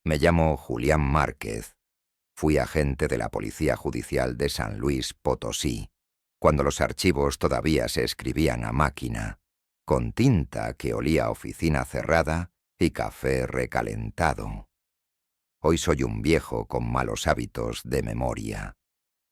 Me llamo Julián Márquez. Fui agente de la Policía Judicial de San Luis Potosí, cuando los archivos todavía se escribían a máquina, con tinta que olía a oficina cerrada y café recalentado. Hoy soy un viejo con malos hábitos de memoria.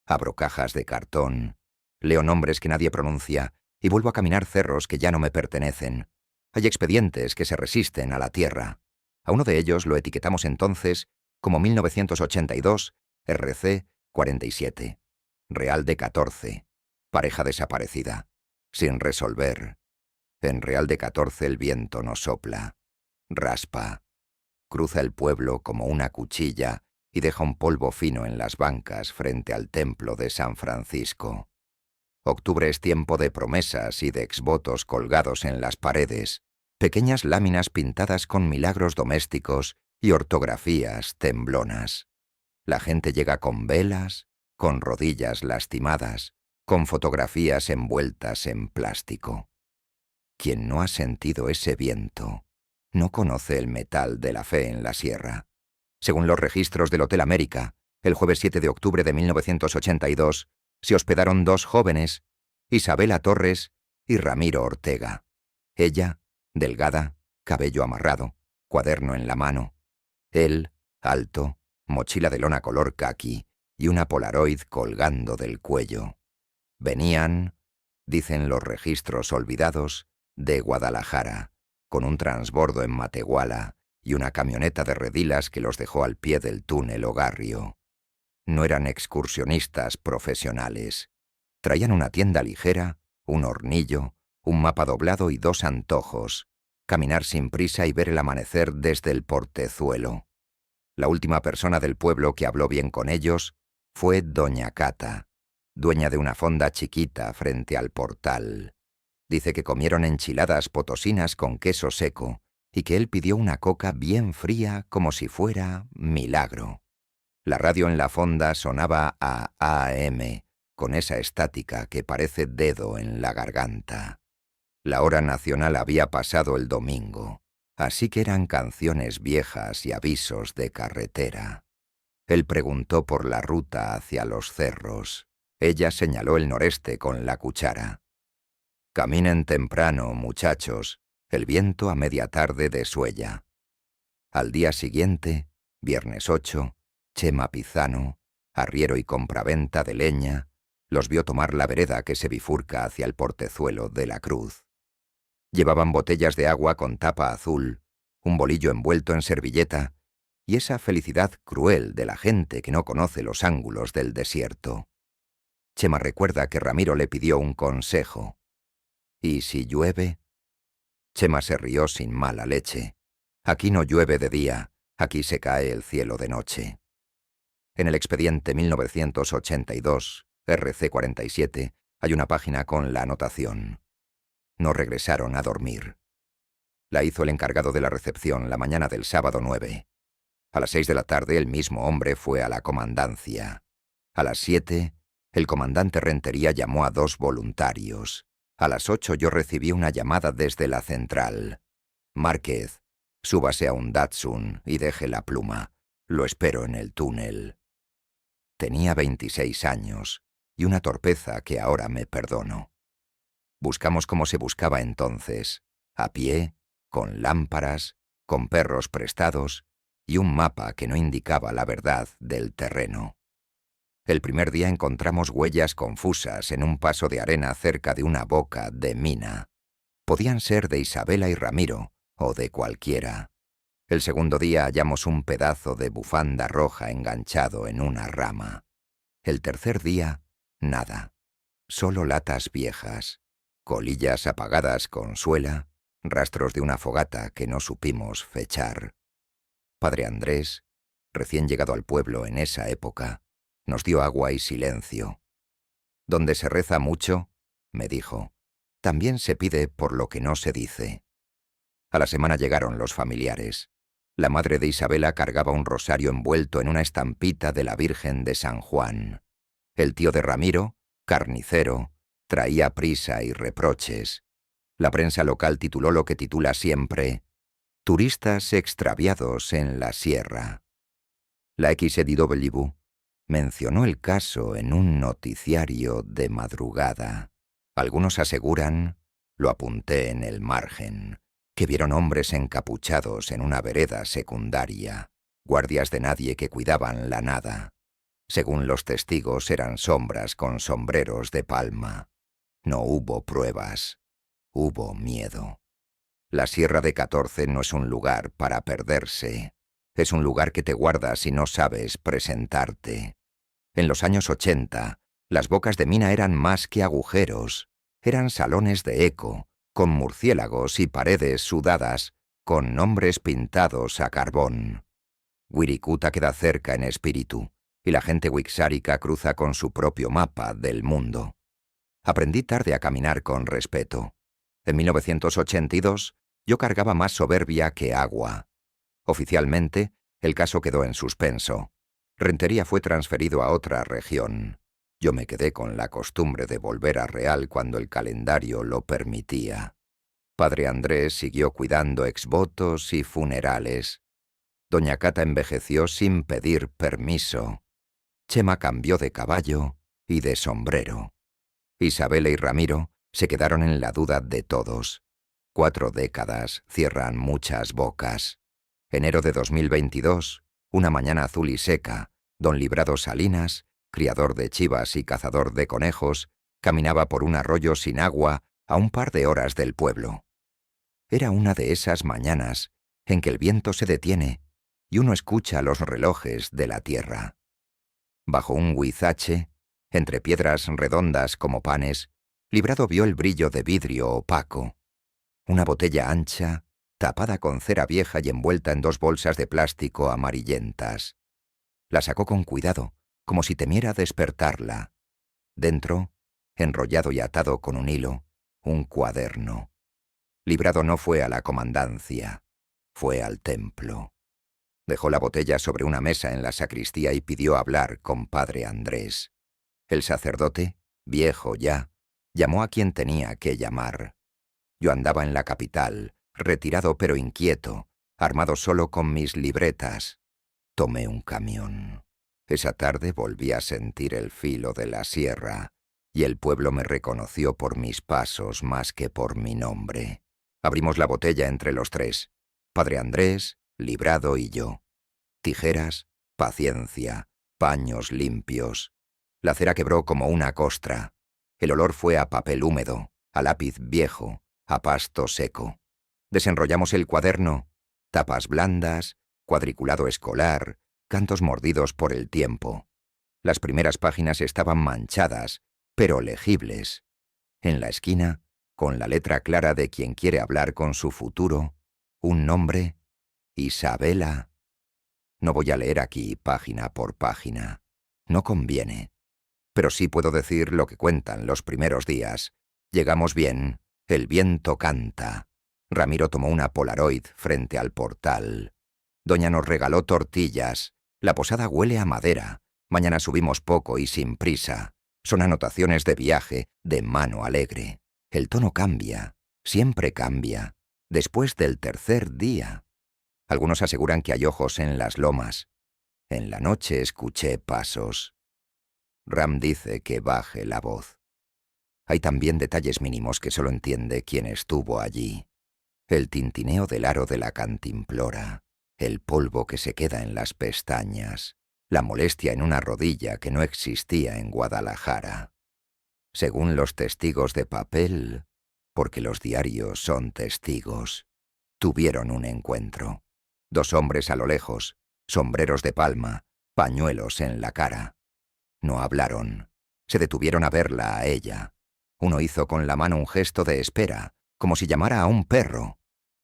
Abro cajas de cartón, leo nombres que nadie pronuncia y vuelvo a caminar cerros que ya no me pertenecen. Hay expedientes que se resisten a la tierra. A uno de ellos lo etiquetamos entonces como 1982 RC 47. Real de 14. Pareja desaparecida. Sin resolver. En Real de 14 el viento no sopla. Raspa. Cruza el pueblo como una cuchilla y deja un polvo fino en las bancas frente al templo de San Francisco. Octubre es tiempo de promesas y de exvotos colgados en las paredes, pequeñas láminas pintadas con milagros domésticos y ortografías temblonas. La gente llega con velas, con rodillas lastimadas, con fotografías envueltas en plástico. Quien no ha sentido ese viento no conoce el metal de la fe en la sierra. Según los registros del Hotel América, el jueves 7 de octubre de 1982, se hospedaron 2 jóvenes, Isabela Torres y Ramiro Ortega. Ella, delgada, cabello amarrado, cuaderno en la mano. Él, alto, mochila de lona color caqui y una Polaroid colgando del cuello. Venían, dicen los registros olvidados, de Guadalajara, con un transbordo en Matehuala y una camioneta de redilas que los dejó al pie del túnel Ogarrio. No eran excursionistas profesionales. Traían una tienda ligera, un hornillo, un mapa doblado y 2 antojos: caminar sin prisa y ver el amanecer desde el portezuelo. La última persona del pueblo que habló bien con ellos fue doña Cata, dueña de una fonda chiquita frente al portal. Dice que comieron enchiladas potosinas con queso seco y que él pidió una coca bien fría como si fuera milagro. La radio en la fonda sonaba a AM, con esa estática que parece dedo en la garganta. La hora nacional había pasado el domingo, así que eran canciones viejas y avisos de carretera. Él preguntó por la ruta hacia los cerros. Ella señaló el noreste con la cuchara. Caminen temprano, muchachos, el viento a media tarde desuella. Al día siguiente, viernes 8, Chema Pizano, arriero y compraventa de leña, los vio tomar la vereda que se bifurca hacia el portezuelo de la Cruz. Llevaban botellas de agua con tapa azul, un bolillo envuelto en servilleta y esa felicidad cruel de la gente que no conoce los ángulos del desierto. Chema recuerda que Ramiro le pidió un consejo. ¿Y si llueve? Chema se rió sin mala leche. Aquí no llueve de día, aquí se cae el cielo de noche. En el expediente 1982, RC 47, hay una página con la anotación: no regresaron a dormir. La hizo el encargado de la recepción la mañana del sábado 9. A las 6 de la tarde el mismo hombre fue a la comandancia. A las 7, el comandante Rentería llamó a 2 voluntarios. A las 8 yo recibí una llamada desde la central. Márquez, súbase a un Datsun y deje la pluma. Lo espero en el túnel. Tenía 26 años y una torpeza que ahora me perdono. Buscamos como se buscaba entonces, a pie, con lámparas, con perros prestados y un mapa que no indicaba la verdad del terreno. El primer día encontramos huellas confusas en un paso de arena cerca de una boca de mina. Podían ser de Isabela y Ramiro, o de cualquiera. El segundo día hallamos un pedazo de bufanda roja enganchado en una rama. El tercer día, nada. Solo latas viejas, colillas apagadas con suela, rastros de una fogata que no supimos fechar. Padre Andrés, recién llegado al pueblo en esa época, nos dio agua y silencio. Donde se reza mucho, me dijo, también se pide por lo que no se dice. A la semana llegaron los familiares. La madre de Isabela cargaba un rosario envuelto en una estampita de la Virgen de San Juan. El tío de Ramiro, carnicero, traía prisa y reproches. La prensa local tituló lo que titula siempre: Turistas extraviados en la sierra. La XEDW mencionó el caso en un noticiario de madrugada. Algunos aseguran, lo apunté en el margen, que vieron hombres encapuchados en una vereda secundaria, guardias de nadie que cuidaban la nada. Según los testigos, eran sombras con sombreros de palma. No hubo pruebas, hubo miedo. La Sierra de 14 no es un lugar para perderse. Es un lugar que te guarda si no sabes presentarte. En los años 80, las bocas de mina eran más que agujeros. Eran salones de eco, con murciélagos y paredes sudadas, con nombres pintados a carbón. Wirikuta queda cerca en espíritu, y la gente wixárika cruza con su propio mapa del mundo. Aprendí tarde a caminar con respeto. En 1982, yo cargaba más soberbia que agua. Oficialmente, el caso quedó en suspenso. Rentería fue transferido a otra región. Yo me quedé con la costumbre de volver a Real cuando el calendario lo permitía. Padre Andrés siguió cuidando exvotos y funerales. Doña Cata envejeció sin pedir permiso. Chema cambió de caballo y de sombrero. Isabela y Ramiro se quedaron en la duda de todos. 4 décadas cierran muchas bocas. Enero de 2022, una mañana azul y seca, don Librado Salinas, criador de chivas y cazador de conejos, caminaba por un arroyo sin agua a un par de horas del pueblo. Era una de esas mañanas en que el viento se detiene y uno escucha los relojes de la tierra. Bajo un huizache, entre piedras redondas como panes, Librado vio el brillo de vidrio opaco. Una botella ancha, tapada con cera vieja y envuelta en 2 bolsas de plástico amarillentas. La sacó con cuidado, como si temiera despertarla. Dentro, enrollado y atado con un hilo, un cuaderno. Librado no fue a la comandancia, fue al templo. Dejó la botella sobre una mesa en la sacristía y pidió hablar con Padre Andrés. El sacerdote, viejo ya, llamó a quien tenía que llamar. Yo andaba en la capital, retirado pero inquieto, armado solo con mis libretas. Tomé un camión. Esa tarde volví a sentir el filo de la sierra, y el pueblo me reconoció por mis pasos más que por mi nombre. Abrimos la botella entre los 3, Padre Andrés, Librado y yo. Tijeras, paciencia, paños limpios. La cera quebró como una costra. El olor fue a papel húmedo, a lápiz viejo, a pasto seco. Desenrollamos el cuaderno, tapas blandas, cuadriculado escolar, cantos mordidos por el tiempo. Las primeras páginas estaban manchadas, pero legibles. En la esquina, con la letra clara de quien quiere hablar con su futuro, un nombre, Isabela. No voy a leer aquí página por página. No conviene. Pero sí puedo decir lo que cuentan los primeros días. Llegamos bien, el viento canta. Ramiro tomó una Polaroid frente al portal. Doña nos regaló tortillas. La posada huele a madera. Mañana subimos poco y sin prisa. Son anotaciones de viaje, de mano alegre. El tono cambia, siempre cambia, después del 3er día. Algunos aseguran que hay ojos en las lomas. En la noche escuché pasos. Ram dice que baje la voz. Hay también detalles mínimos que solo entiende quien estuvo allí. El tintineo del aro de la cantimplora, el polvo que se queda en las pestañas, la molestia en una rodilla que no existía en Guadalajara. Según los testigos de papel, porque los diarios son testigos, tuvieron un encuentro. 2 hombres a lo lejos, sombreros de palma, pañuelos en la cara. No hablaron. Se detuvieron a verla a ella. Uno hizo con la mano un gesto de espera, como si llamara a un perro.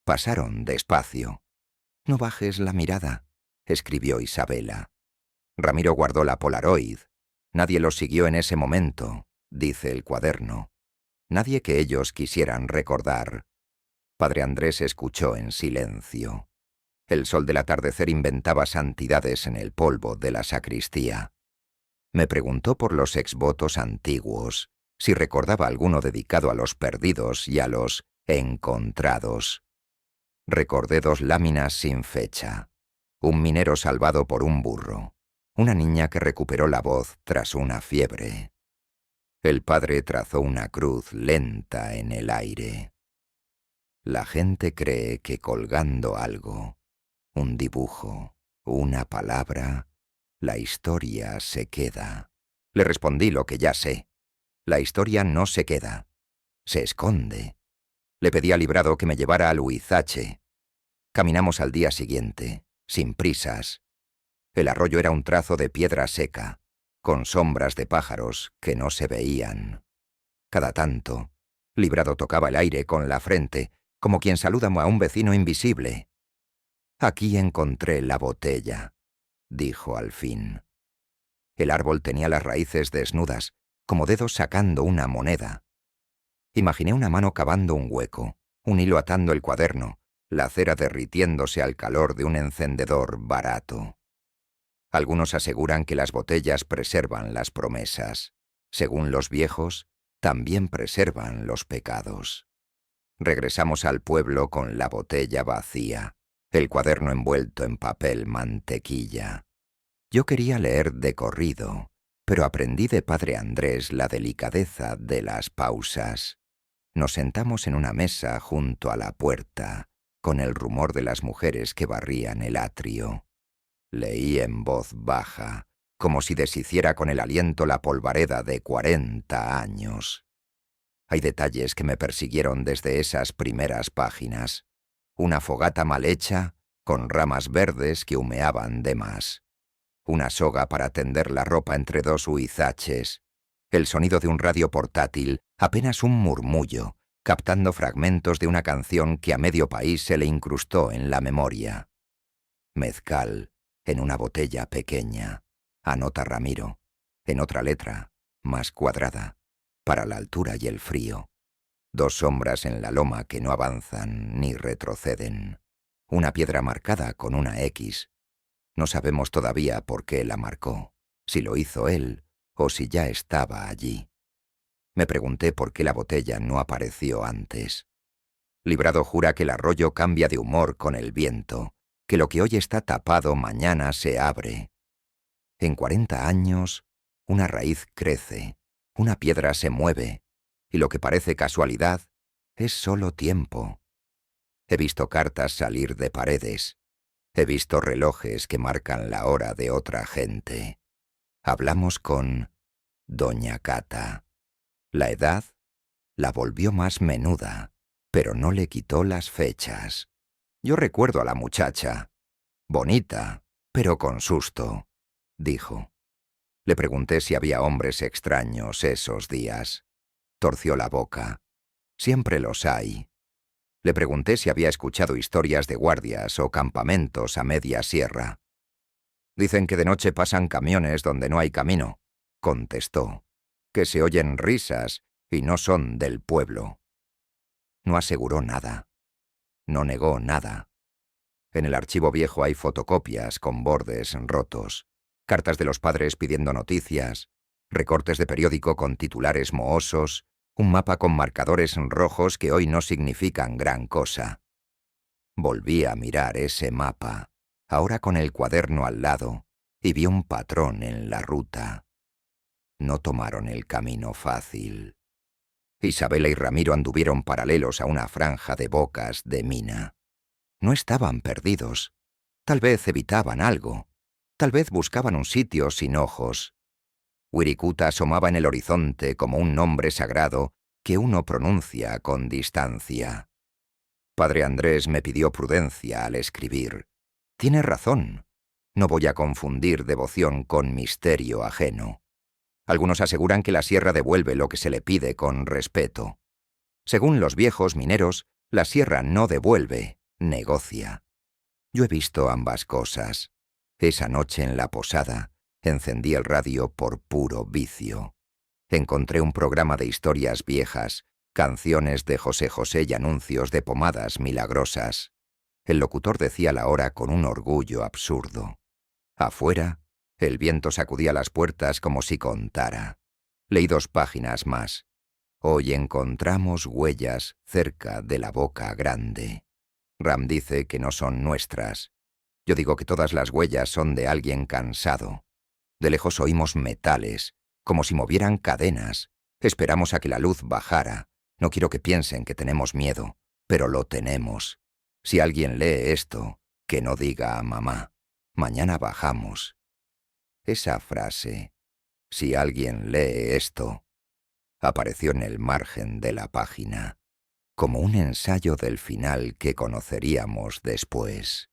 Pasaron despacio. «No bajes la mirada», escribió Isabela. Ramiro guardó la Polaroid. Nadie los siguió en ese momento, dice el cuaderno. Nadie que ellos quisieran recordar. Padre Andrés escuchó en silencio. El sol del atardecer inventaba santidades en el polvo de la sacristía. Me preguntó por los exvotos antiguos, si recordaba alguno dedicado a los perdidos y a los encontrados. Recordé 2 láminas sin fecha. Un minero salvado por un burro. Una niña que recuperó la voz tras una fiebre. El padre trazó una cruz lenta en el aire. La gente cree que colgando algo, un dibujo, una palabra, la historia se queda. Le respondí lo que ya sé. La historia no se queda. Se esconde. Le pedí a Librado que me llevara al Huizache. Caminamos al día siguiente, sin prisas. El arroyo era un trazo de piedra seca, con sombras de pájaros que no se veían. Cada tanto, Librado tocaba el aire con la frente, como quien saluda a un vecino invisible. «Aquí encontré la botella», dijo al fin. El árbol tenía las raíces desnudas, como dedos sacando una moneda. Imaginé una mano cavando un hueco, un hilo atando el cuaderno, la cera derritiéndose al calor de un encendedor barato. Algunos aseguran que las botellas preservan las promesas. Según los viejos, también preservan los pecados. Regresamos al pueblo con la botella vacía, el cuaderno envuelto en papel mantequilla. Yo quería leer de corrido, pero aprendí de padre Andrés la delicadeza de las pausas. Nos sentamos en una mesa junto a la puerta, con el rumor de las mujeres que barrían el atrio. Leí en voz baja, como si deshiciera con el aliento la polvareda de 40 años. Hay detalles que me persiguieron desde esas primeras páginas. Una fogata mal hecha, con ramas verdes que humeaban de más. Una soga para tender la ropa entre 2 huizaches. El sonido de un radio portátil, apenas un murmullo, captando fragmentos de una canción que a medio país se le incrustó en la memoria. Mezcal, en una botella pequeña, anota Ramiro, en otra letra, más cuadrada, para la altura y el frío. 2 sombras en la loma que no avanzan ni retroceden. Una piedra marcada con una X. No sabemos todavía por qué la marcó, si lo hizo él o si ya estaba allí. Me pregunté por qué la botella no apareció antes. Librado jura que el arroyo cambia de humor con el viento, que lo que hoy está tapado mañana se abre. En 40 años, una raíz crece, una piedra se mueve, y lo que parece casualidad es solo tiempo. He visto cartas salir de paredes. He visto relojes que marcan la hora de otra gente. Hablamos con Doña Cata. La edad la volvió más menuda, pero no le quitó las fechas. Yo recuerdo a la muchacha. Bonita, pero con susto, dijo. Le pregunté si había hombres extraños esos días. Torció la boca. Siempre los hay. Le pregunté si había escuchado historias de guardias o campamentos a media sierra. Dicen que de noche pasan camiones donde no hay camino, contestó, que se oyen risas y no son del pueblo. No aseguró nada. No negó nada. En el archivo viejo hay fotocopias con bordes rotos, cartas de los padres pidiendo noticias, recortes de periódico con titulares mohosos, un mapa con marcadores rojos que hoy no significan gran cosa. Volví a mirar ese mapa, ahora con el cuaderno al lado, y vi un patrón en la ruta. No tomaron el camino fácil. Isabela y Ramiro anduvieron paralelos a una franja de bocas de mina. No estaban perdidos. Tal vez evitaban algo. Tal vez buscaban un sitio sin ojos. Wirikuta asomaba en el horizonte como un nombre sagrado que uno pronuncia con distancia. Padre Andrés me pidió prudencia al escribir. Tiene razón. No voy a confundir devoción con misterio ajeno. Algunos aseguran que la sierra devuelve lo que se le pide con respeto. Según los viejos mineros, la sierra no devuelve, negocia. Yo he visto ambas cosas. Esa noche en la posada, encendí el radio por puro vicio. Encontré un programa de historias viejas, canciones de José José y anuncios de pomadas milagrosas. El locutor decía la hora con un orgullo absurdo. Afuera, el viento sacudía las puertas como si contara. Leí 2 páginas más. Hoy encontramos huellas cerca de la Boca Grande. Ram dice que no son nuestras. Yo digo que todas las huellas son de alguien cansado. De lejos oímos metales, como si movieran cadenas. Esperamos a que la luz bajara. No quiero que piensen que tenemos miedo, pero lo tenemos. Si alguien lee esto, que no diga a mamá. Mañana bajamos. Esa frase, si alguien lee esto, apareció en el margen de la página, como un ensayo del final que conoceríamos después.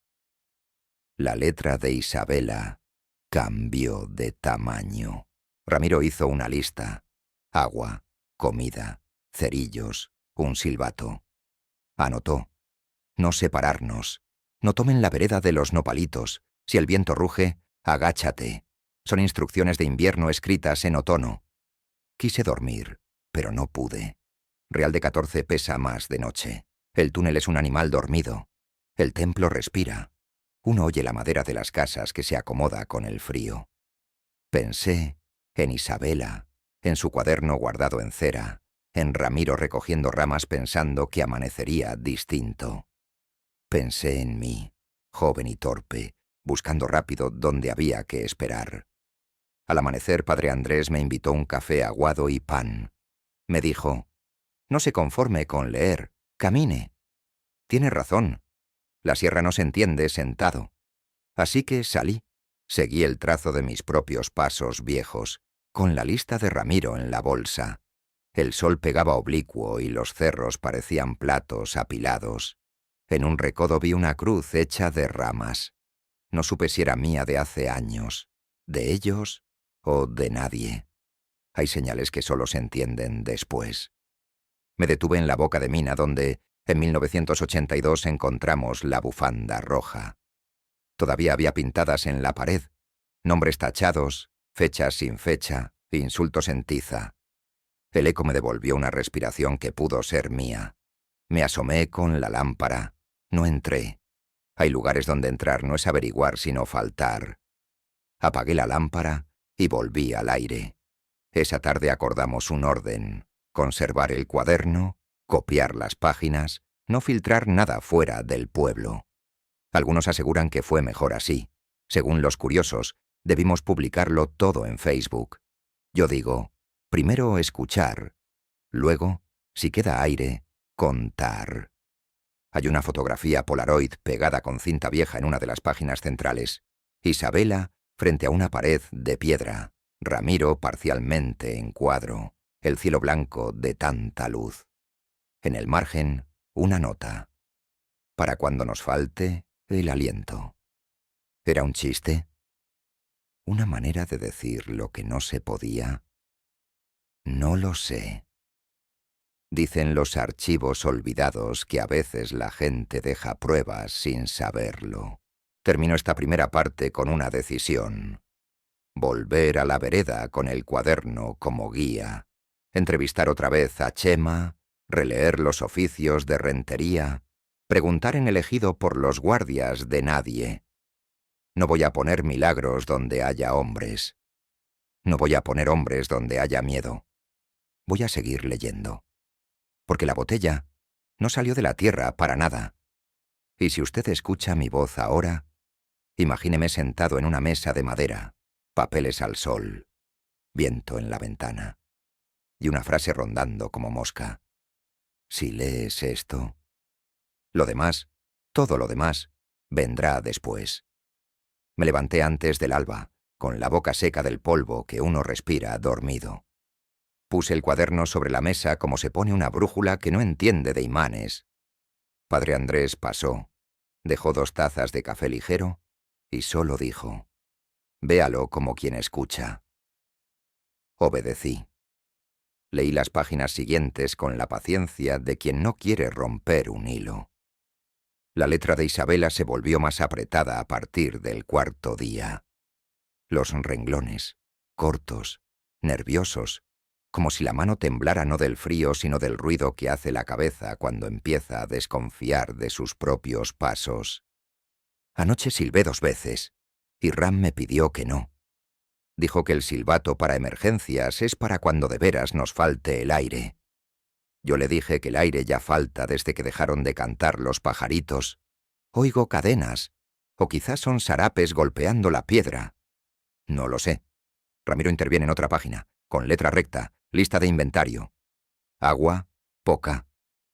La letra de Isabela cambió de tamaño. Ramiro hizo una lista. Agua, comida, cerillos, un silbato. Anotó. No separarnos. No tomen la vereda de los nopalitos. Si el viento ruge, agáchate. Son instrucciones de invierno escritas en otono. Quise dormir, pero no pude. Real de 14 pesa más de noche. El túnel es un animal dormido. El templo respira. Uno oye la madera de las casas que se acomoda con el frío. Pensé en Isabela, en su cuaderno guardado en cera, en Ramiro recogiendo ramas pensando que amanecería distinto. Pensé en mí, joven y torpe, buscando rápido donde había que esperar. Al amanecer, padre Andrés me invitó un café aguado y pan. Me dijo, no se conforme con leer, camine. Tiene razón. La sierra no se entiende sentado. Así que salí. Seguí el trazo de mis propios pasos viejos, con la lista de Ramiro en la bolsa. El sol pegaba oblicuo y los cerros parecían platos apilados. En un recodo vi una cruz hecha de ramas. No supe si era mía de hace años, de ellos o de nadie. Hay señales que solo se entienden después. Me detuve en la Boca de Mina donde, en 1982, encontramos la bufanda roja. Todavía había pintadas en la pared, nombres tachados, fechas sin fecha, insultos en tiza. El eco me devolvió una respiración que pudo ser mía. Me asomé con la lámpara. No entré. Hay lugares donde entrar no es averiguar sino faltar. Apagué la lámpara y volví al aire. Esa tarde acordamos un orden: conservar el cuaderno, copiar las páginas, no filtrar nada fuera del pueblo. Algunos aseguran que fue mejor así. Según los curiosos, debimos publicarlo todo en Facebook. Yo digo, primero escuchar, luego, si queda aire, contar. Hay una fotografía Polaroid pegada con cinta vieja en una de las páginas centrales. Isabela frente a una pared de piedra. Ramiro parcialmente en cuadro. El cielo blanco de tanta luz. En el margen, una nota. Para cuando nos falte el aliento. ¿Era un chiste? ¿Una manera de decir lo que no se podía? No lo sé. Dicen los archivos olvidados que a veces la gente deja pruebas sin saberlo. Termino esta primera parte con una decisión. Volver a la vereda con el cuaderno como guía. Entrevistar otra vez a Chema, releer los oficios de rentería, preguntar en el ejido por los guardias de nadie. No voy a poner milagros donde haya hombres. No voy a poner hombres donde haya miedo. Voy a seguir leyendo. Porque la botella no salió de la tierra para nada. Y si usted escucha mi voz ahora, imagíneme sentado en una mesa de madera, papeles al sol, viento en la ventana, y una frase rondando como mosca. Si lees esto, lo demás, todo lo demás, vendrá después. Me levanté antes del alba, con la boca seca del polvo que uno respira dormido. Puse el cuaderno sobre la mesa como se pone una brújula que no entiende de imanes. Padre Andrés pasó, dejó 2 tazas de café ligero y solo dijo, véalo como quien escucha. Obedecí. Leí las páginas siguientes con la paciencia de quien no quiere romper un hilo. La letra de Isabela se volvió más apretada a partir del 4.º día. Los renglones, cortos, nerviosos, como si la mano temblara no del frío sino del ruido que hace la cabeza cuando empieza a desconfiar de sus propios pasos. Anoche silbé 2 veces, y Ram me pidió que no. Dijo que el silbato para emergencias es para cuando de veras nos falte el aire. Yo le dije que el aire ya falta desde que dejaron de cantar los pajaritos. Oigo cadenas, o quizás son sarapes golpeando la piedra. No lo sé. Ramiro interviene en otra página, con letra recta, lista de inventario. Agua, poca.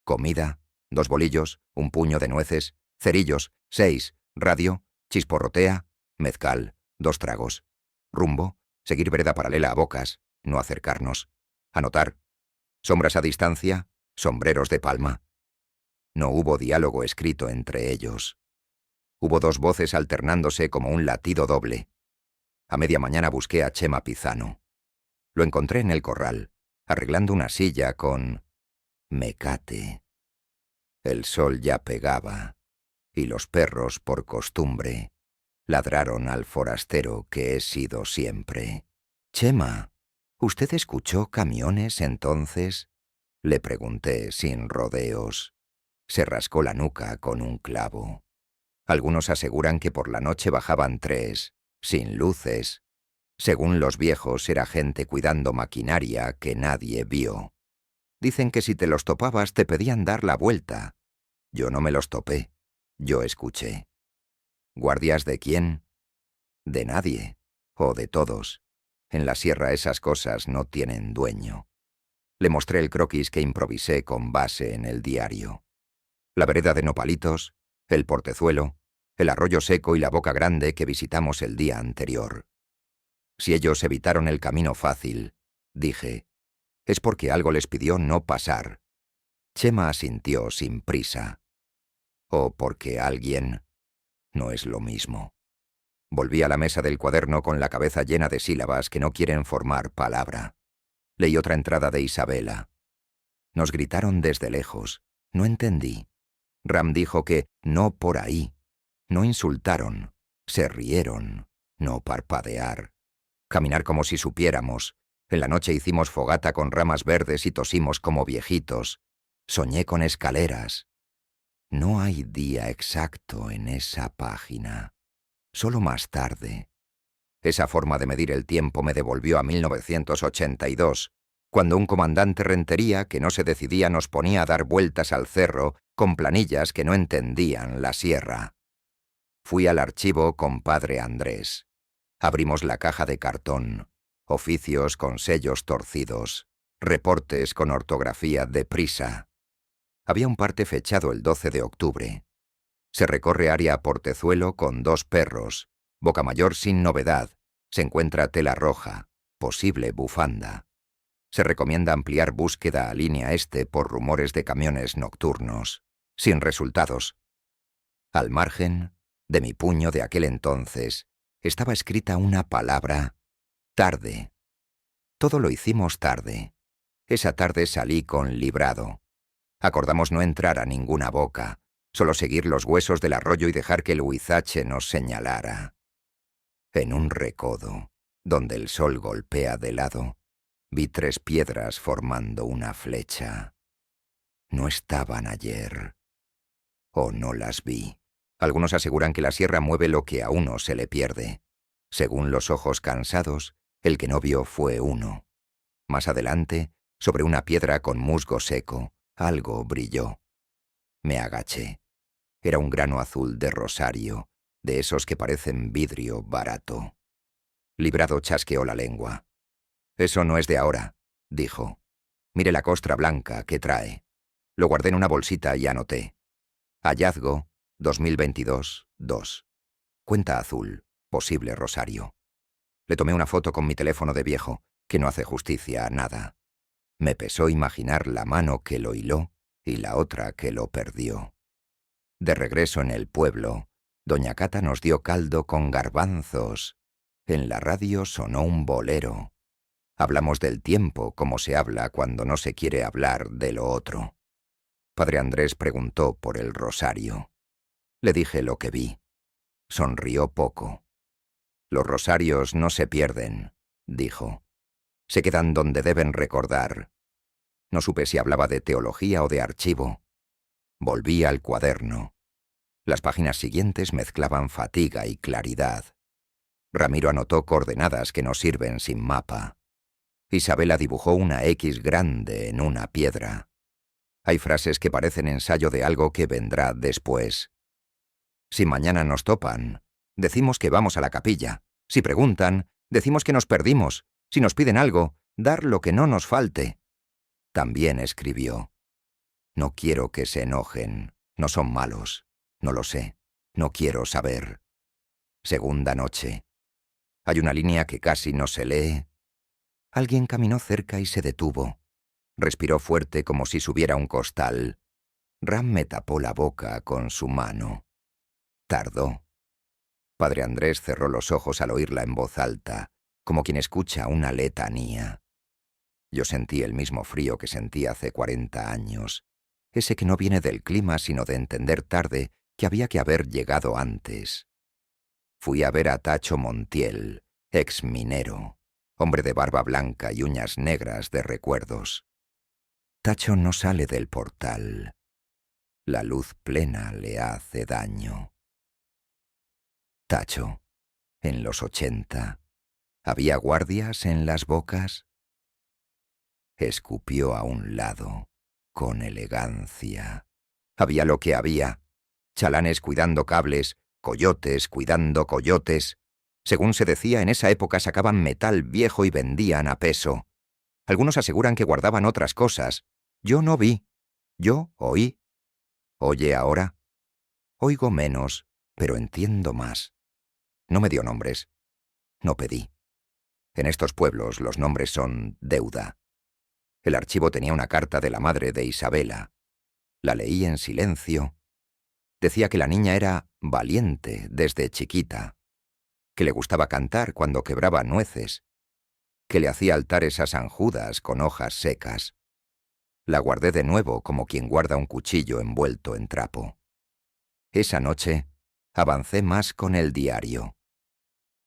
Comida, 2 bolillos, un puño de nueces. Cerillos, 6. Radio, chisporrotea. Mezcal, 2 tragos. Rumbo, seguir vereda paralela a Bocas, no acercarnos. Anotar. Sombras a distancia, sombreros de palma. No hubo diálogo escrito entre ellos. Hubo 2 voces alternándose como un latido doble. A media mañana busqué a Chema Pizano. Lo encontré en el corral, arreglando una silla con mecate. El sol ya pegaba, y los perros, por costumbre, ladraron al forastero que he sido siempre. «Chema, ¿usted escuchó camiones entonces?», le pregunté sin rodeos. Se rascó la nuca con un clavo. Algunos aseguran que por la noche bajaban 3, sin luces. Según los viejos, era gente cuidando maquinaria que nadie vio. Dicen que si te los topabas te pedían dar la vuelta. Yo no me los topé. Yo escuché. ¿Guardias de quién? De nadie. O de todos. En la sierra esas cosas no tienen dueño. Le mostré el croquis que improvisé con base en el diario. La vereda de Nopalitos, el Portezuelo, el arroyo seco y la boca grande que visitamos el día anterior. Si ellos evitaron el camino fácil, dije, es porque algo les pidió no pasar. Chema asintió sin prisa. O porque alguien... No es lo mismo. Volví a la mesa del cuaderno con la cabeza llena de sílabas que no quieren formar palabra. Leí otra entrada de Isabela. Nos gritaron desde lejos. No entendí. Ram dijo que no por ahí. No insultaron. Se rieron. No parpadear. Caminar como si supiéramos. En la noche hicimos fogata con ramas verdes y tosimos como viejitos. Soñé con escaleras. No hay día exacto en esa página. Solo más tarde. Esa forma de medir el tiempo me devolvió a 1982, cuando un comandante Rentería que no se decidía nos ponía a dar vueltas al cerro con planillas que no entendían la sierra. Fui al archivo con padre Andrés. Abrimos la caja de cartón, oficios con sellos torcidos, reportes con ortografía deprisa. Había un parte fechado el 12 de octubre. Se recorre área Portezuelo con 2 perros. Bocamayor sin novedad. Se encuentra tela roja. Posible bufanda. Se recomienda ampliar búsqueda a línea este por rumores de camiones nocturnos. Sin resultados. Al margen, de mi puño de aquel entonces, estaba escrita una palabra: tarde. Todo lo hicimos tarde. Esa tarde salí con Librado. Acordamos no entrar a ninguna boca, solo seguir los huesos del arroyo y dejar que el huizache nos señalara. En un recodo, donde el sol golpea de lado, vi 3 piedras formando una flecha. No estaban ayer. O no las vi. Algunos aseguran que la sierra mueve lo que a uno se le pierde. Según los ojos cansados, el que no vio fue uno. Más adelante, sobre una piedra con musgo seco, algo brilló. Me agaché. Era un grano azul de rosario, de esos que parecen vidrio barato. Librado chasqueó la lengua. «Eso no es de ahora», dijo. «Mire la costra blanca que trae». Lo guardé en una bolsita y anoté. Hallazgo, 2022-2. Cuenta azul, posible rosario. Le tomé una foto con mi teléfono de viejo, que no hace justicia a nada. Me pesó imaginar la mano que lo hiló y la otra que lo perdió. De regreso en el pueblo, doña Cata nos dio caldo con garbanzos. En la radio sonó un bolero. Hablamos del tiempo como se habla cuando no se quiere hablar de lo otro. Padre Andrés preguntó por el rosario. Le dije lo que vi. Sonrió poco. «Los rosarios no se pierden», dijo. «Se quedan donde deben recordar». No supe si hablaba de teología o de archivo. Volví al cuaderno. Las páginas siguientes mezclaban fatiga y claridad. Ramiro anotó coordenadas que no sirven sin mapa. Isabela dibujó una X grande en una piedra. Hay frases que parecen ensayo de algo que vendrá después. Si mañana nos topan, decimos que vamos a la capilla. Si preguntan, decimos que nos perdimos. Si nos piden algo, dar lo que no nos falte. También escribió: no quiero que se enojen, no son malos, no lo sé, no quiero saber. Segunda noche. Hay una línea que casi no se lee. Alguien caminó cerca y se detuvo. Respiró fuerte como si subiera un costal. Ram me tapó la boca con su mano. Tardó. Padre Andrés cerró los ojos al oírla en voz alta, como quien escucha una letanía. Yo sentí el mismo frío que sentí hace 40 años, ese que no viene del clima sino de entender tarde que había que haber llegado antes. Fui a ver a Tacho Montiel, ex minero, hombre de barba blanca y uñas negras de recuerdos. Tacho no sale del portal. La luz plena le hace daño. Tacho, en los 80, ¿había guardias en las bocas? Escupió a un lado, con elegancia. Había lo que había: chalanes cuidando cables, coyotes cuidando coyotes. Según se decía, en esa época sacaban metal viejo y vendían a peso. Algunos aseguran que guardaban otras cosas. Yo no vi. Yo oí. ¿Oye ahora? Oigo menos, pero entiendo más. No me dio nombres. No pedí. En estos pueblos los nombres son deuda. El archivo tenía una carta de la madre de Isabela. La leí en silencio. Decía que la niña era valiente desde chiquita, que le gustaba cantar cuando quebraba nueces, que le hacía altares a San Judas con hojas secas. La guardé de nuevo como quien guarda un cuchillo envuelto en trapo. Esa noche avancé más con el diario.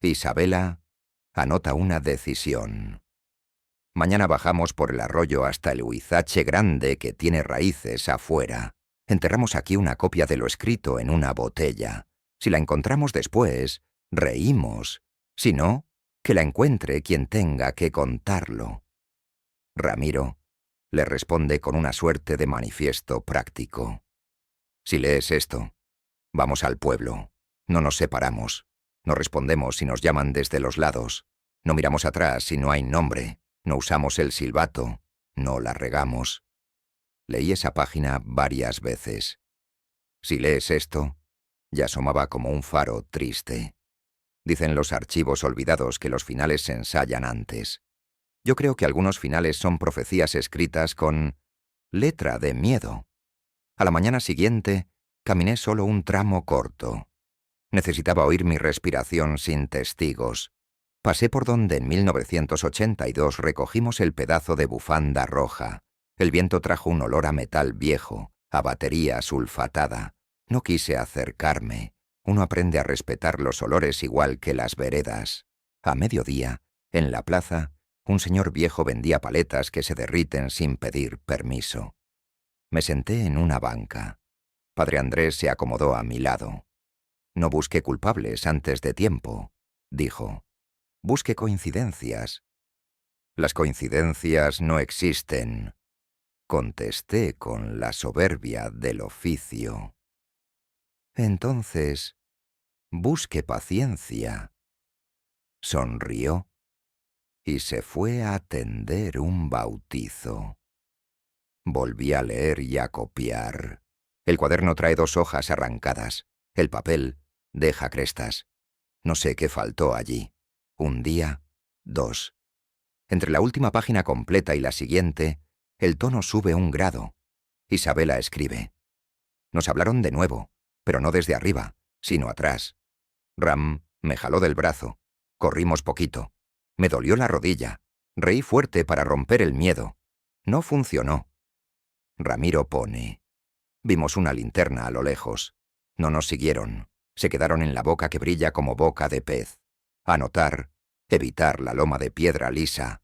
Isabela anota una decisión. Mañana bajamos por el arroyo hasta el Huizache Grande que tiene raíces afuera. Enterramos aquí una copia de lo escrito en una botella. Si la encontramos después, reímos. Si no, que la encuentre quien tenga que contarlo. Ramiro le responde con una suerte de manifiesto práctico. Si lees esto, vamos al pueblo. No nos separamos. No respondemos si nos llaman desde los lados. No miramos atrás si no hay nombre. No usamos el silbato. No la regamos. Leí esa página varias veces. Si lees esto, ya asomaba como un faro triste. Dicen los archivos olvidados que los finales se ensayan antes. Yo creo que algunos finales son profecías escritas con letra de miedo. A la mañana siguiente, caminé solo un tramo corto. Necesitaba oír mi respiración sin testigos. Pasé por donde en 1982 recogimos el pedazo de bufanda roja. El viento trajo un olor a metal viejo, a batería sulfatada. No quise acercarme. Uno aprende a respetar los olores igual que las veredas. A mediodía, en la plaza, un señor viejo vendía paletas que se derriten sin pedir permiso. Me senté en una banca. Padre Andrés se acomodó a mi lado. No busque culpables antes de tiempo, dijo. Busque coincidencias. Las coincidencias no existen, contesté con la soberbia del oficio. Entonces, busque paciencia. Sonrió y se fue a atender un bautizo. Volví a leer y a copiar. El cuaderno trae 2 hojas arrancadas. El papel deja crestas. No sé qué faltó allí. Un día, 2. Entre la última página completa y la siguiente, el tono sube 1 grado. Isabela escribe. Nos hablaron de nuevo, pero no desde arriba, sino atrás. Ram me jaló del brazo. Corrimos poquito. Me dolió la rodilla. Reí fuerte para romper el miedo. No funcionó. Ramiro pone. Vimos una linterna a lo lejos. No nos siguieron. Se quedaron en la boca que brilla como boca de pez. Anotar, evitar la loma de piedra lisa.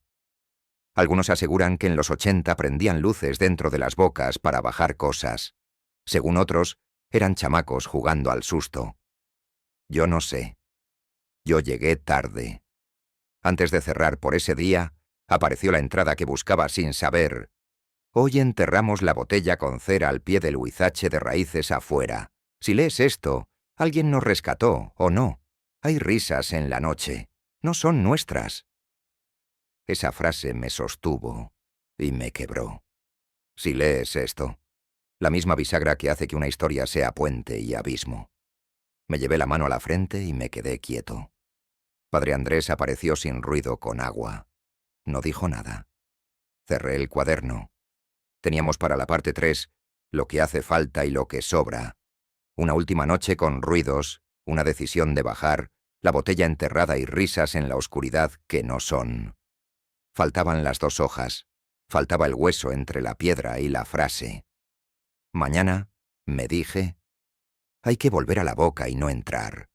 Algunos aseguran que en los 80 prendían luces dentro de las bocas para bajar cosas. Según otros, eran chamacos jugando al susto. Yo no sé. Yo llegué tarde. Antes de cerrar por ese día, apareció la entrada que buscaba sin saber. Hoy enterramos la botella con cera al pie del huizache de raíces afuera. Si lees esto, alguien nos rescató, ¿o no? Hay risas en la noche. No son nuestras. Esa frase me sostuvo y me quebró. Si lees esto, la misma bisagra que hace que una historia sea puente y abismo. Me llevé la mano a la frente y me quedé quieto. Padre Andrés apareció sin ruido con agua. No dijo nada. Cerré el cuaderno. Teníamos para la parte 3 lo que hace falta y lo que sobra. Una última noche con ruidos, una decisión de bajar, la botella enterrada y risas en la oscuridad que no son. Faltaban las 2 hojas. Faltaba el hueso entre la piedra y la frase. Mañana, me dije, hay que volver a la boca y no entrar.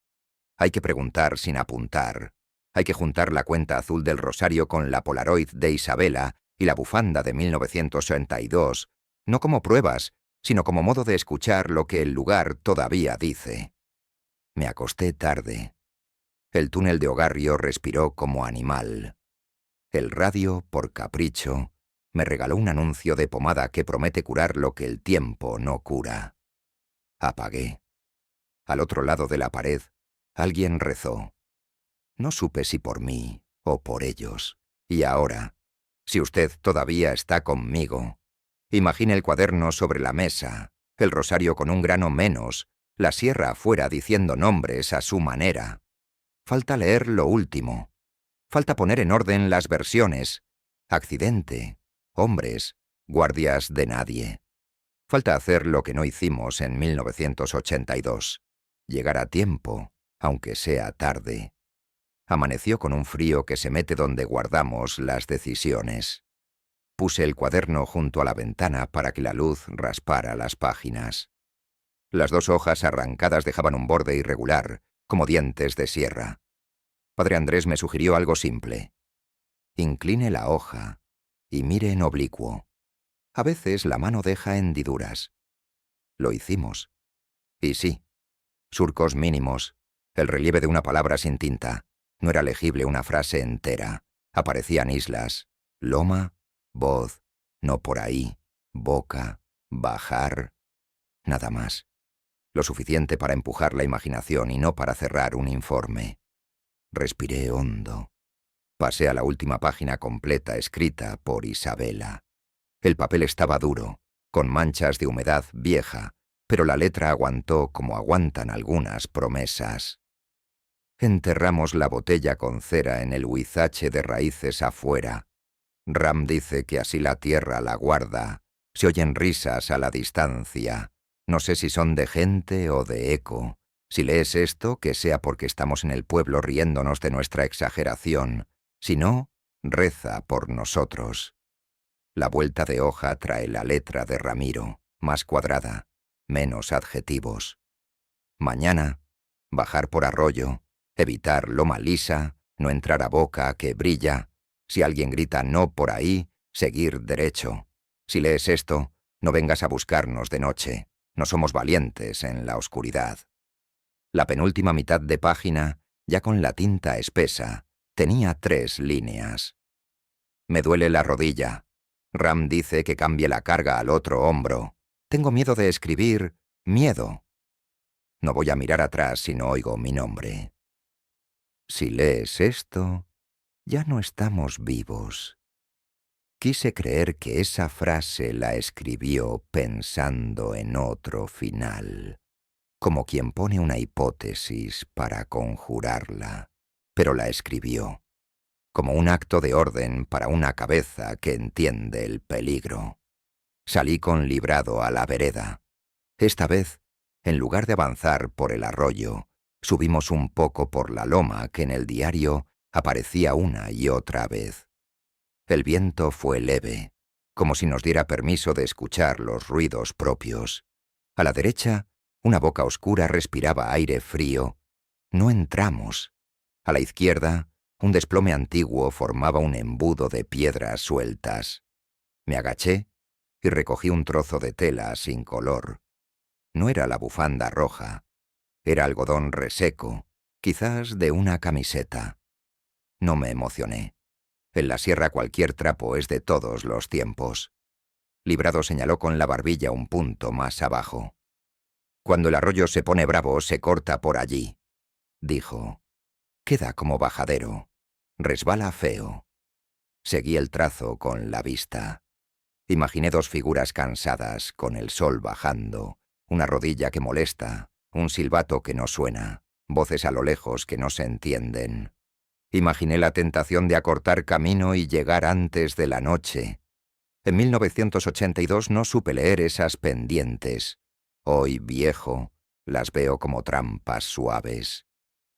Hay que preguntar sin apuntar. Hay que juntar la cuenta azul del rosario con la Polaroid de Isabela y la bufanda de 1982, no como pruebas, sino como modo de escuchar lo que el lugar todavía dice. Me acosté tarde. El túnel de Ogarrio respiró como animal. El radio, por capricho, me regaló un anuncio de pomada que promete curar lo que el tiempo no cura. Apagué. Al otro lado de la pared, alguien rezó. No supe si por mí o por ellos. Y ahora, si usted todavía está conmigo, imagine el cuaderno sobre la mesa, el rosario con un grano menos, la sierra afuera diciendo nombres a su manera. Falta leer lo último. Falta poner en orden las versiones. Accidente, hombres, guardias de nadie. Falta hacer lo que no hicimos en 1982. Llegar a tiempo, aunque sea tarde. Amaneció con un frío que se mete donde guardamos las decisiones. Puse el cuaderno junto a la ventana para que la luz raspara las páginas. Las 2 hojas arrancadas dejaban un borde irregular, como dientes de sierra. Padre Andrés me sugirió algo simple. Incline la hoja y mire en oblicuo. A veces la mano deja hendiduras. Lo hicimos. Y sí, surcos mínimos, el relieve de una palabra sin tinta. No era legible una frase entera. Aparecían islas, loma, voz, no por ahí, boca, bajar. Nada más. Lo suficiente para empujar la imaginación y no para cerrar un informe. Respiré hondo. Pasé a la última página completa escrita por Isabela. El papel estaba duro, con manchas de humedad vieja, pero la letra aguantó como aguantan algunas promesas. Enterramos la botella con cera en el huizache de raíces afuera. Ram dice que así la tierra la guarda. Se oyen risas a la distancia. No sé si son de gente o de eco. Si lees esto, que sea porque estamos en el pueblo riéndonos de nuestra exageración. Si no, reza por nosotros. La vuelta de hoja trae la letra de Ramiro, más cuadrada, menos adjetivos. Mañana, bajar por arroyo, evitar loma lisa, no entrar a boca que brilla. Si alguien grita no por ahí, seguir derecho. Si lees esto, no vengas a buscarnos de noche. No somos valientes en la oscuridad. La penúltima mitad de página, ya con la tinta espesa, tenía 3 líneas. Me duele la rodilla. Ram dice que cambie la carga al otro hombro. Tengo miedo de escribir miedo. No voy a mirar atrás si no oigo mi nombre. Si lees esto, ya no estamos vivos. Quise creer que esa frase la escribió pensando en otro final, como quien pone una hipótesis para conjurarla, pero la escribió, como un acto de orden para una cabeza que entiende el peligro. Salí con librado a la vereda. Esta vez, en lugar de avanzar por el arroyo, subimos un poco por la loma que en el diario aparecía una y otra vez. El viento fue leve, como si nos diera permiso de escuchar los ruidos propios. A la derecha, una boca oscura respiraba aire frío. No entramos. A la izquierda, un desplome antiguo formaba un embudo de piedras sueltas. Me agaché y recogí un trozo de tela sin color. No era la bufanda roja. Era algodón reseco, quizás de una camiseta. No me emocioné. En la sierra cualquier trapo es de todos los tiempos. Librado señaló con la barbilla un punto más abajo. Cuando el arroyo se pone bravo, se corta por allí, dijo. Queda como bajadero. Resbala feo. Seguí el trazo con la vista. Imaginé dos figuras cansadas, con el sol bajando, una rodilla que molesta, un silbato que no suena, voces a lo lejos que no se entienden. Imaginé la tentación de acortar camino y llegar antes de la noche. En 1982 no supe leer esas pendientes. Hoy, viejo, las veo como trampas suaves.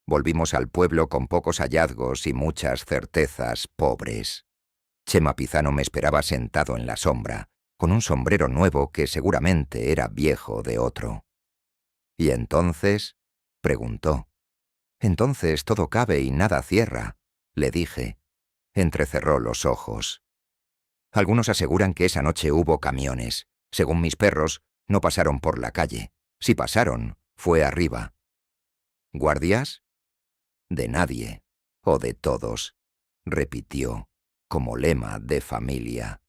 Volvimos al pueblo con pocos hallazgos y muchas certezas pobres. Chema Pizano me esperaba sentado en la sombra, con un sombrero nuevo que seguramente era viejo de otro. «¿Y entonces?», preguntó. «Entonces todo cabe y nada cierra», le dije. Entrecerró los ojos. «Algunos aseguran que esa noche hubo camiones. Según mis perros, no pasaron por la calle. Si pasaron, fue arriba». «¿Guardias?». «De nadie, o de todos», repitió, como lema de familia.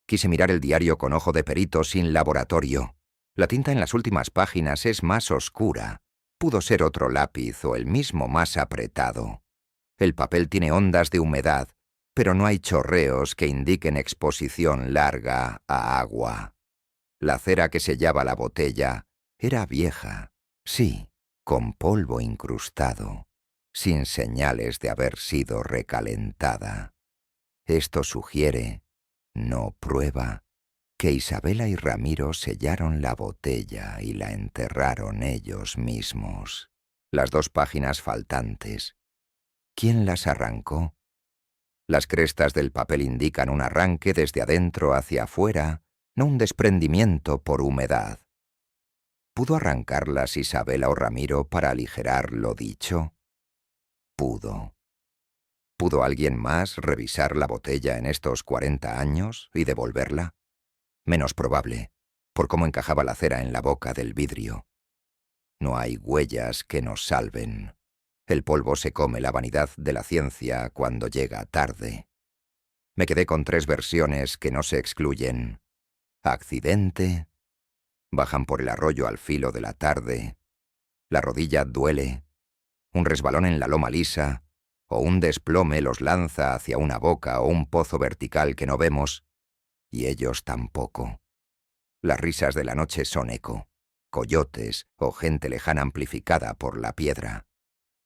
Quise mirar el diario con ojo de perito sin laboratorio. La tinta en las últimas páginas es más oscura. Pudo ser otro lápiz o el mismo más apretado. El papel tiene ondas de humedad, pero no hay chorreos que indiquen exposición larga a agua. La cera que sellaba la botella era vieja, sí, con polvo incrustado, sin señales de haber sido recalentada. Esto sugiere, no prueba, que Isabela y Ramiro sellaron la botella y la enterraron ellos mismos. Las 2 páginas faltantes. ¿Quién las arrancó? Las crestas del papel indican un arranque desde adentro hacia afuera, no un desprendimiento por humedad. ¿Pudo arrancarlas Isabela o Ramiro para aligerar lo dicho? Pudo. ¿Pudo alguien más revisar la botella en estos 40 años y devolverla? Menos probable, por cómo encajaba la cera en la boca del vidrio. No hay huellas que nos salven. El polvo se come la vanidad de la ciencia cuando llega tarde. Me quedé con 3 versiones que no se excluyen. Accidente. Bajan por el arroyo al filo de la tarde. La rodilla duele. Un resbalón en la loma lisa. O un desplome los lanza hacia una boca o un pozo vertical que no vemos. Y ellos tampoco. Las risas de la noche son eco. Coyotes o gente lejana amplificada por la piedra.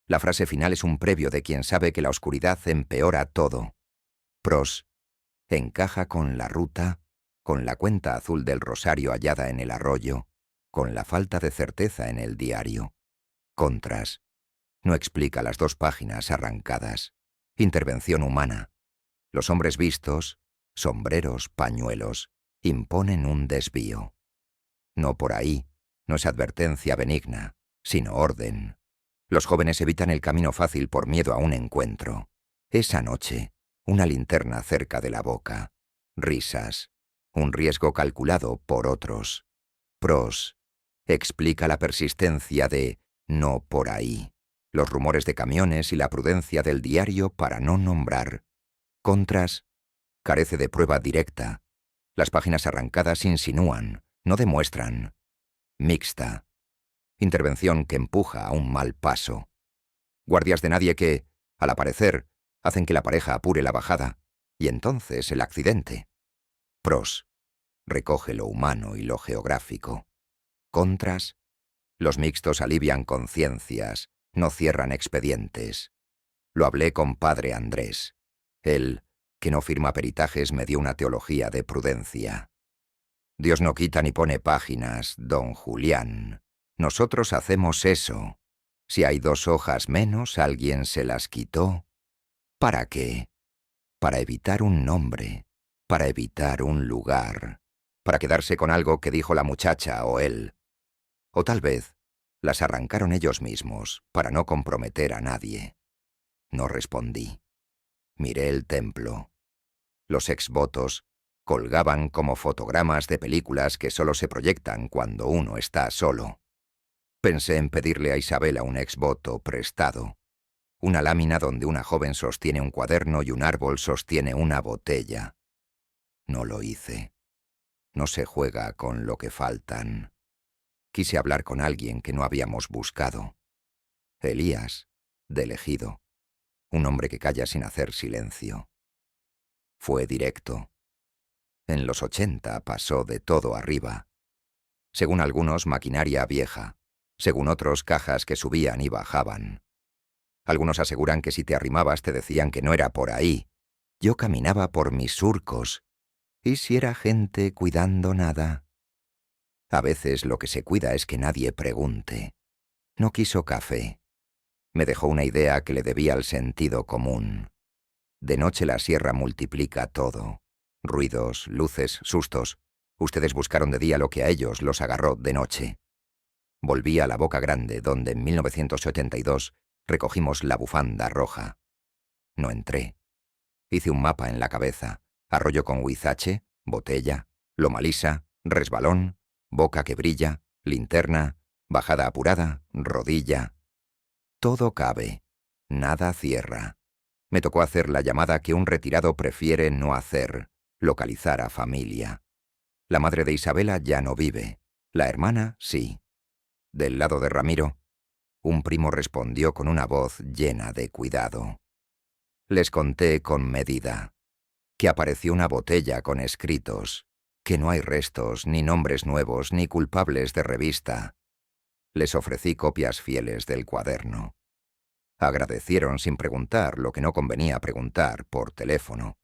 La frase final es un previo de quien sabe que la oscuridad empeora todo. Pros. Encaja con la ruta, con la cuenta azul del rosario hallada en el arroyo, con la falta de certeza en el diario. Contras. No explica las 2 páginas arrancadas. Intervención humana. Los hombres vistos, sombreros, pañuelos, imponen un desvío. No por ahí, no es advertencia benigna, sino orden. Los jóvenes evitan el camino fácil por miedo a un encuentro. Esa noche, una linterna cerca de la boca. Risas. Un riesgo calculado por otros. Pros. Explica la persistencia de no por ahí. Los rumores de camiones y la prudencia del diario para no nombrar. Contras. Carece de prueba directa. Las páginas arrancadas insinúan, no demuestran. Mixta. Intervención que empuja a un mal paso. Guardias de nadie que, al aparecer, hacen que la pareja apure la bajada, y entonces el accidente. Pros. Recoge lo humano y lo geográfico. Contras. Los mixtos alivian conciencias, no cierran expedientes. Lo hablé con padre Andrés. Él, que no firma peritajes, me dio una teología de prudencia. Dios no quita ni pone páginas, don Julián. Nosotros hacemos eso. Si hay 2 hojas menos, alguien se las quitó. ¿Para qué? Para evitar un nombre, para evitar un lugar, para quedarse con algo que dijo la muchacha o él. O tal vez las arrancaron ellos mismos, para no comprometer a nadie. No respondí. Miré el templo. Los exvotos colgaban como fotogramas de películas que solo se proyectan cuando uno está solo. Pensé en pedirle a Isabela un exvoto prestado. Una lámina donde una joven sostiene un cuaderno y un árbol sostiene una botella. No lo hice. no se juega con lo que faltan. Quise hablar con alguien que no habíamos buscado. Elías, del Ejido, un hombre que calla sin hacer silencio. Fue directo. En los 80 pasó de todo arriba. Según algunos, maquinaria vieja. Según otros, cajas que subían y bajaban. Algunos aseguran que si te arrimabas te decían que no era por ahí. Yo caminaba por mis surcos. ¿Y si era gente cuidando nada? A veces lo que se cuida es que nadie pregunte. No quiso café. Me dejó una idea que le debía al sentido común. De noche la sierra multiplica todo. Ruidos, luces, sustos. Ustedes buscaron de día lo que a ellos los agarró de noche. Volví a la Boca Grande, donde en 1982 recogimos la bufanda roja. No entré. Hice un mapa en la cabeza. Arroyo con Huizache, Botella, Loma Lisa, Resbalón, Boca que brilla, Linterna, Bajada apurada, Rodilla. Todo cabe. Nada cierra. Me tocó hacer la llamada que un retirado prefiere no hacer, localizar a familia. La madre de Isabela ya no vive. La hermana, sí. Del lado de Ramiro, un primo respondió con una voz llena de cuidado. Les conté con medida que apareció una botella con escritos, que no hay restos, ni nombres nuevos, ni culpables de revista. Les ofrecí copias fieles del cuaderno. Agradecieron sin preguntar lo que no convenía preguntar por teléfono.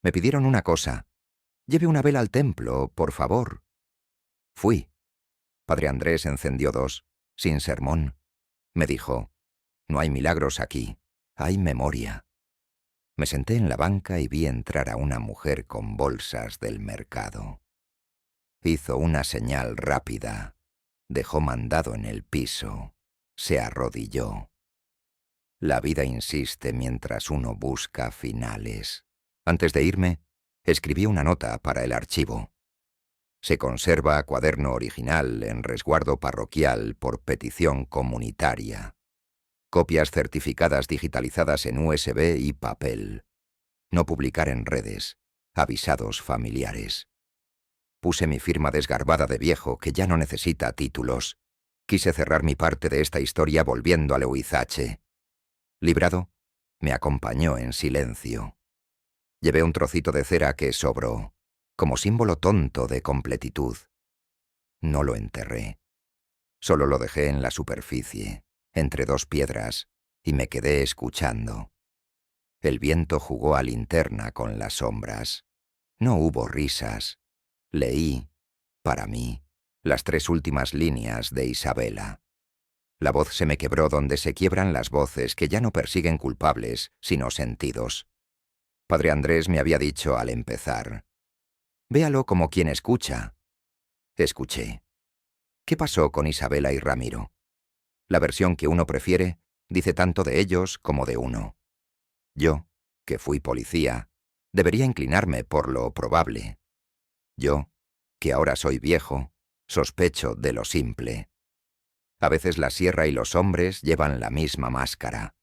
Me pidieron una cosa. Lleve una vela al templo, por favor. Fui. Padre Andrés encendió 2, sin sermón. Me dijo, no hay milagros aquí, hay memoria. Me senté en la banca y vi entrar a una mujer con bolsas del mercado. Hizo una señal rápida. Dejó mandado en el piso. Se arrodilló. La vida insiste mientras uno busca finales. Antes de irme, escribí una nota para el archivo. Se conserva cuaderno original en resguardo parroquial por petición comunitaria. Copias certificadas digitalizadas en USB y papel. No publicar en redes. Avisados familiares. Puse mi firma desgarbada de viejo que ya no necesita títulos. Quise cerrar mi parte de esta historia volviendo a Huizache. Librado, me acompañó en silencio. Llevé un trocito de cera que sobró, como símbolo tonto de completitud. No lo enterré. Solo lo dejé en la superficie, entre 2 piedras, y me quedé escuchando. El viento jugó a linterna con las sombras. No hubo risas. Leí, para mí, las 3 últimas líneas de Isabela. La voz se me quebró donde se quiebran las voces que ya no persiguen culpables, sino sentidos. Padre Andrés me había dicho al empezar, véalo como quien escucha. Escuché. ¿Qué pasó con Isabela y Ramiro? La versión que uno prefiere dice tanto de ellos como de uno. Yo, que fui policía, debería inclinarme por lo probable. Yo, que ahora soy viejo, sospecho de lo simple. A veces la sierra y los hombres llevan la misma máscara.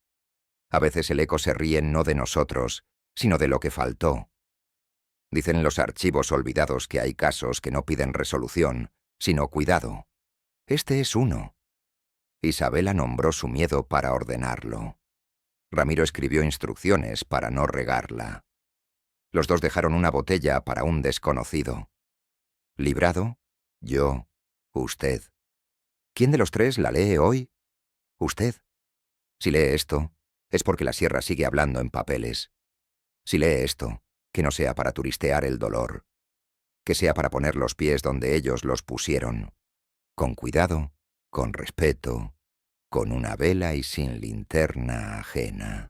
A veces el eco se ríe no de nosotros, sino de lo que faltó. Dicen los archivos olvidados que hay casos que no piden resolución, sino cuidado. Este es uno. Isabela nombró su miedo para ordenarlo. Ramiro escribió instrucciones para no regarla. Los 2 dejaron una botella para un desconocido. Librado, yo, usted. ¿Quién de los 3 la lee hoy? Usted. Si lee esto, es porque la sierra sigue hablando en papeles. Si lee esto, que no sea para turistear el dolor. Que sea para poner los pies donde ellos los pusieron. Con cuidado, con respeto, con una vela y sin linterna ajena.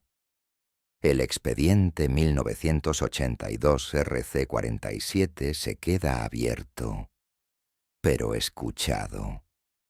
El expediente 1982 RC 47 se queda abierto, pero escuchado.